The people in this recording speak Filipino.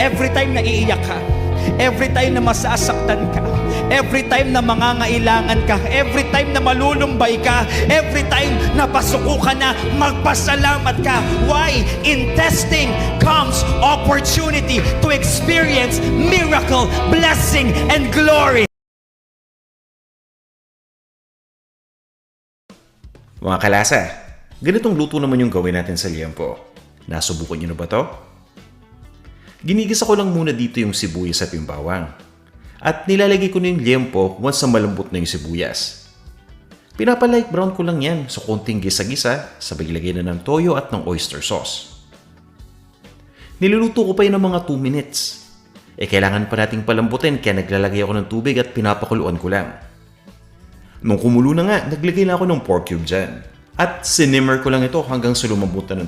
Every time na iiyak ka, every time na masasaktan ka, every time na mangangailangan ka, every time na malulumbay ka, every time na pasuko ka na, magpasalamat ka. Why? In testing comes opportunity to experience miracle, blessing, and glory. Mga kalasa, ganitong luto naman yung gawin natin sa liempo. Nasubukan nyo na ba to? Ginigisa ko lang muna dito yung sibuyas at yung bawang. At nilalagay ko na yung liempo once na malambot na yung sibuyas. Pinapalight brown ko lang yan so konting gisa-gisa, sabay lagay na ng toyo at ng oyster sauce. Niluluto ko pa yun ng mga 2 minutes. Kailangan pa nating palambutin kaya naglalagay ako ng tubig at pinapakuluan ko lang. Nung kumulo na nga, naglagay na ako ng pork cube dyan. At sinimmer ko lang ito hanggang sa lumambot na ng